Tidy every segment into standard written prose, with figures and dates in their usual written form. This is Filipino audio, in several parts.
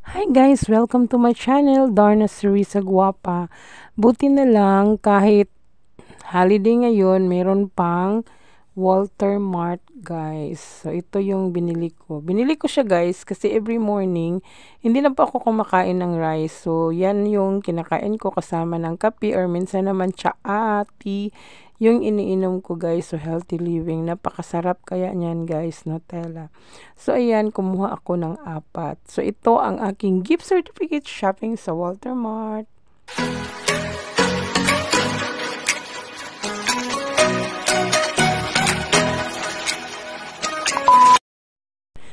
Hi guys! Welcome to my channel, Darna Cerisa Guapa. Buti na lang kahit holiday ngayon, meron pang Walter Mart guys. So ito yung binili ko. Binili ko siya guys kasi every morning, hindi na pa ako kumakain ng rice. So yan yung kinakain ko kasama ng kape or minsan naman tsaa, tea. Yung iniinom ko guys, so healthy living. Napakasarap kaya niyan guys, Nutella. So ayan, kumuha ako ng 4. So ito ang aking gift certificate shopping sa Walter Mart.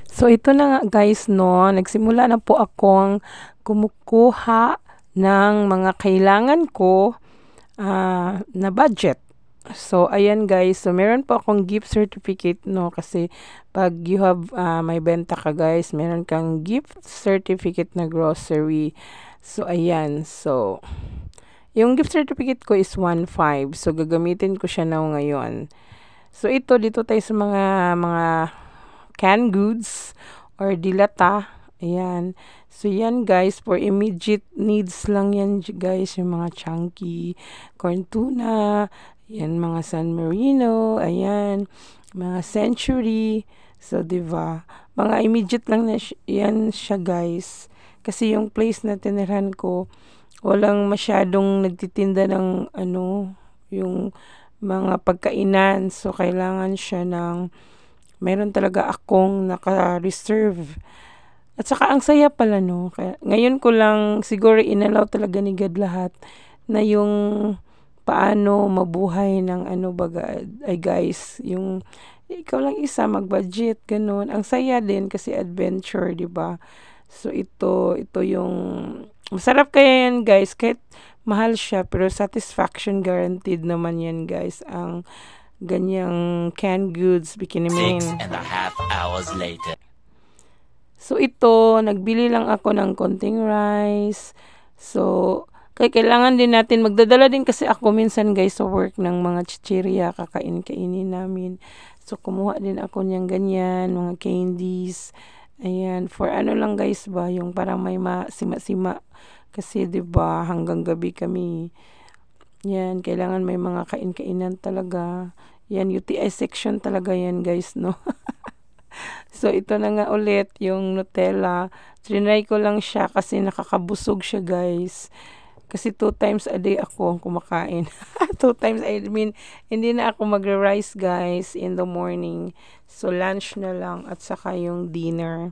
So ito na nga guys no, nagsimula na po akong kumukuha ng mga kailangan ko na budget. So ayan guys, so meron po akong gift certificate no kasi pag you have may benta ka guys, meron kang gift certificate na grocery. So ayan, so yung gift certificate ko is 1.5. So gagamitin ko siya na ngayon. So ito dito tayo sa mga canned goods or dilata. Ayan. So yan guys, for immediate needs lang yan guys, yung mga chunky corn tuna, yan mga San Marino, ayan, mga Century. So, diba? Mga immediate lang na yan siya guys. Kasi yung place na tinirhan ko, walang masyadong nagtitinda ng yung mga pagkainan. So, kailangan siya ng, meron talaga akong naka-reserve. At saka, ang saya pala, no? Kaya, ngayon ko lang, siguro inalaw talaga ni God lahat na yung paano mabuhay ng ay guys, yung ikaw lang isa mag-budget, ganun. Ang saya din kasi adventure, di ba? So, ito yung, masarap kaya yan guys, kahit mahal siya, pero satisfaction guaranteed naman yan guys, ang ganyang canned goods, bikinimin. 6.5 hours later. So, ito, nagbili lang ako ng konting rice. So, kailangan din natin, magdadala din kasi ako minsan guys sa work ng mga chichirya, kakainin namin. So, kumuha din ako niyang ganyan, mga candies. Ayan, for lang guys ba, yung parang may sima-sima. Kasi 'di ba hanggang gabi kami. Yan, kailangan may mga kain-kainan talaga. Yan, UTI section talaga yan guys, no? So, ito na nga ulit, yung Nutella. Trinay ko lang siya kasi nakakabusog siya guys. Kasi 2 times a day ako kumakain. 2 times, I mean, hindi na ako magre-rice guys in the morning. So, lunch na lang at saka yung dinner.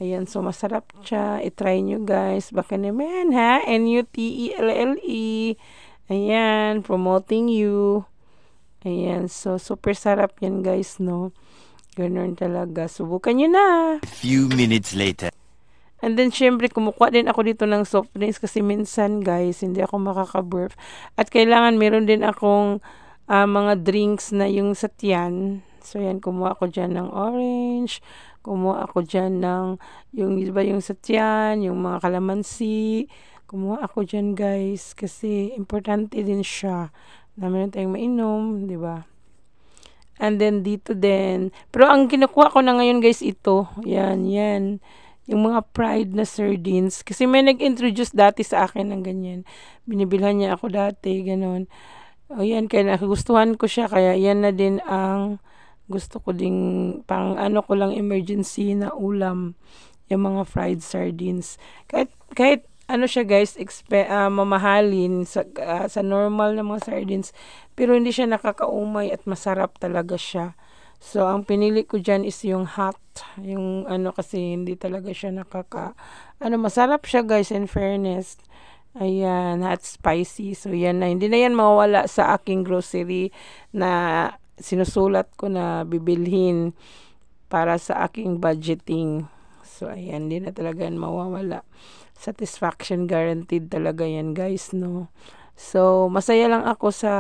Ayan, so masarap siya. I-try nyo guys. Baka naman ha? N-U-T-E-L-L-E. Ayan, promoting you. Ayan, so super sarap yan guys, no? Ganun talaga. Subukan nyo na. A few minutes later. And then, syempre, kumukuha din ako dito ng soft drinks kasi minsan, guys, hindi ako makaka-burp. At kailangan, meron din akong mga drinks na yung sa tiyan. So, yan, kumuha ako dyan ng orange. Kumuha ako dyan ng, yung, diba, yung sa tiyan, yung mga kalamansi. Kumuha ako dyan, guys, kasi importante din siya na meron tayong mainom, diba? And then, dito din. Pero, ang kinukuha ko na ngayon, guys, ito. Yan. Yung mga fried na sardines. Kasi may nag-introduce dati sa akin ng ganyan. Binibilhan niya ako dati, ganun. O yan, kaya nakagustuhan ko siya. Kaya yan na din ang gusto ko ding, pang ko lang emergency na ulam. Yung mga fried sardines. Kahit siya guys, mamahalin sa normal na mga sardines. Pero hindi siya nakakaumay at masarap talaga siya. So, ang pinili ko dyan is yung hot. Yung kasi hindi talaga siya masarap siya guys, in fairness. Ayan, hot spicy. So, yan na. Hindi na yan mawawala sa aking grocery na sinusulat ko na bibilhin para sa aking budgeting. So, ayan, hindi na talaga yan mawawala. Satisfaction guaranteed talaga yan guys, no? So, masaya lang ako sa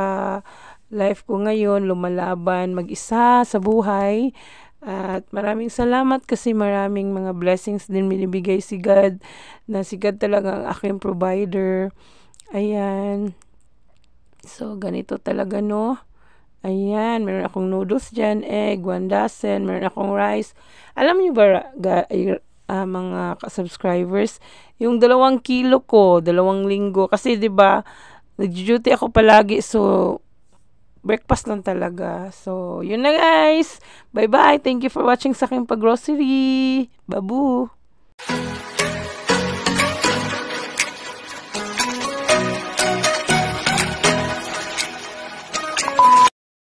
life ko ngayon, lumalaban, mag-isa sa buhay. At maraming salamat kasi maraming mga blessings din binibigay si God, na si God talaga ang aking provider. Ayan. So, ganito talaga, no? Ayan, meron akong noodles dyan, egg, 1 dozen, meron akong rice. Alam niyo ba, mga subscribers. Yung 2 kilo ko, 2 linggo. Kasi 'di ba, nag-duty ako palagi, so breakfast lang talaga. So, yun na guys. Bye-bye. Thank you for watching sa aking pag-grocery. Babu!